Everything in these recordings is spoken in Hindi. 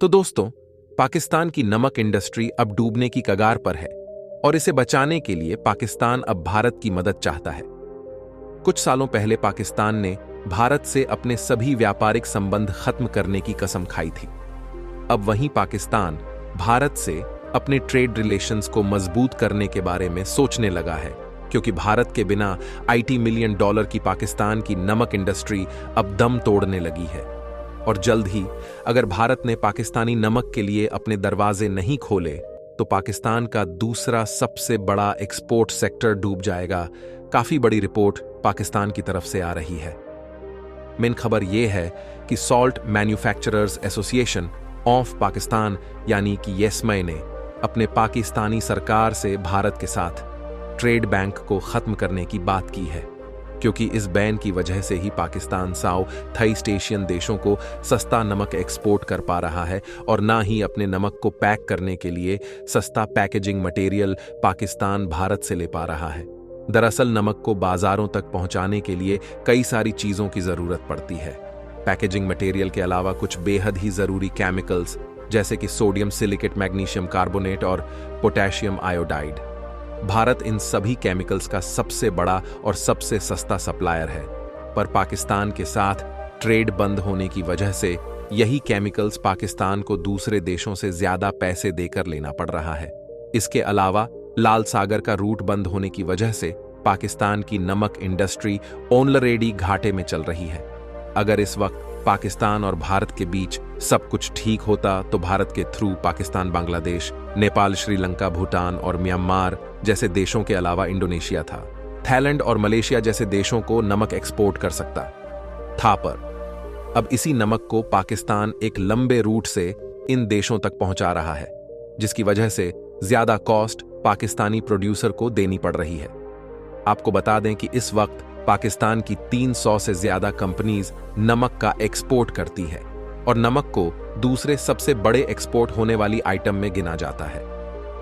तो दोस्तों, पाकिस्तान की नमक इंडस्ट्री अब डूबने की कगार पर है और इसे बचाने के लिए पाकिस्तान अब भारत की मदद चाहता है। कुछ सालों पहले पाकिस्तान ने भारत से अपने सभी व्यापारिक संबंध खत्म करने की कसम खाई थी। अब वहीं पाकिस्तान भारत से अपने ट्रेड रिलेशंस को मजबूत करने के बारे में सोचने लगा है, क्योंकि भारत के बिना $80 मिलियन की पाकिस्तान की नमक इंडस्ट्री अब दम तोड़ने लगी है। और जल्द ही अगर भारत ने पाकिस्तानी नमक के लिए अपने दरवाजे नहीं खोले तो पाकिस्तान का दूसरा सबसे बड़ा एक्सपोर्ट सेक्टर डूब जाएगा। काफी बड़ी रिपोर्ट पाकिस्तान की तरफ से आ रही है। मेन खबर यह है कि salt manufacturers association of Pakistan यानी कि येसमय ने अपने पाकिस्तानी सरकार से भारत के साथ ट्रेड बैंक को खत्म करने की बात की है, क्योंकि इस बैन की वजह से ही पाकिस्तान साउथ ईस्ट एशियन देशों को सस्ता नमक एक्सपोर्ट कर पा रहा है और ना ही अपने नमक को पैक करने के लिए सस्ता पैकेजिंग मटेरियल पाकिस्तान भारत से ले पा रहा है। दरअसल नमक को बाजारों तक पहुंचाने के लिए कई सारी चीजों की जरूरत पड़ती है। पैकेजिंग मटेरियल के अलावा कुछ बेहद ही जरूरी केमिकल्स जैसे कि सोडियम सिलिकेट, मैग्नीशियम कार्बोनेट और पोटेशियम आयोडाइड। भारत इन सभी केमिकल्स का सबसे बड़ा और सबसे सस्ता सप्लायर है, पर पाकिस्तान के साथ ट्रेड बंद होने की वजह से यही केमिकल्स पाकिस्तान को दूसरे देशों से ज्यादा पैसे देकर लेना पड़ रहा है। इसके अलावा लाल सागर का रूट बंद होने की वजह से पाकिस्तान की नमक इंडस्ट्री ऑलरेडी घाटे में चल रही है। अगर इस वक्त पाकिस्तान और भारत के बीच सब कुछ ठीक होता तो भारत के थ्रू पाकिस्तान बांग्लादेश, नेपाल, श्रीलंका, भूटान और म्यांमार जैसे देशों के अलावा इंडोनेशिया था, थाईलैंड और मलेशिया जैसे देशों को नमक एक्सपोर्ट कर सकता था। पर अब इसी नमक को पाकिस्तान एक लंबे रूट से इन देशों तक पहुंचा रहा है, जिसकी वजह से ज्यादा कॉस्ट पाकिस्तानी प्रोड्यूसर को देनी पड़ रही है। आपको बता दें कि इस वक्त पाकिस्तान की 300 से ज्यादा कंपनीज नमक का एक्सपोर्ट करती है और नमक को दूसरे सबसे बड़े एक्सपोर्ट होने वाली आइटम में गिना जाता है।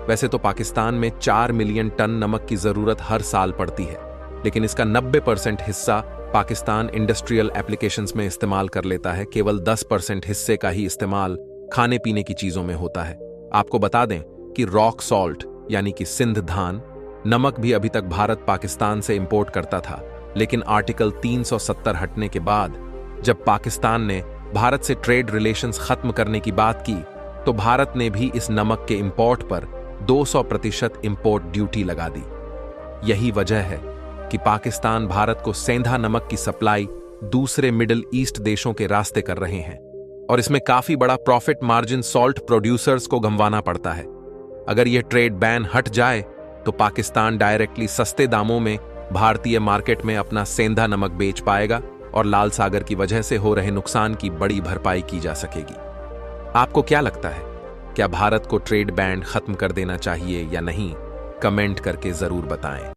वैसे तो पाकिस्तान में 4 मिलियन टन नमक की जरूरत हर साल पड़ती है, लेकिन इसका 90% हिस्सा पाकिस्तान इंडस्ट्रियल एप्लीकेशंस में इस्तेमाल कर लेता है। केवल 10% हिस्से का ही इस्तेमाल खाने पीने की चीजों में होता है। आपको बता दें कि रॉक सॉल्ट यानी कि सिंध धान नमक भी अभी तक भारत पाकिस्तान से इंपोर्ट करता था, लेकिन आर्टिकल 370 हटने के बाद जब पाकिस्तान ने भारत से ट्रेड रिलेशंस खत्म करने की बात की तो भारत ने भी इस नमक के इंपोर्ट पर 200% इंपोर्ट ड्यूटी लगा दी। यही वजह है कि पाकिस्तान भारत को सेंधा नमक की सप्लाई दूसरे मिडिल ईस्ट देशों के रास्ते कर रहे हैं और इसमें काफी बड़ा प्रॉफिट मार्जिन सॉल्ट प्रोड्यूसर्स को गंवाना पड़ता है। अगर यह ट्रेड बैन हट जाए तो पाकिस्तान डायरेक्टली सस्ते दामों में भारतीय मार्केट में अपना सेंधा नमक बेच पाएगा और लाल सागर की वजह से हो रहे नुकसान की बड़ी भरपाई की जा सकेगी। आपको क्या लगता है, क्या भारत को ट्रेड बैन खत्म कर देना चाहिए या नहीं? कमेंट करके जरूर बताएं।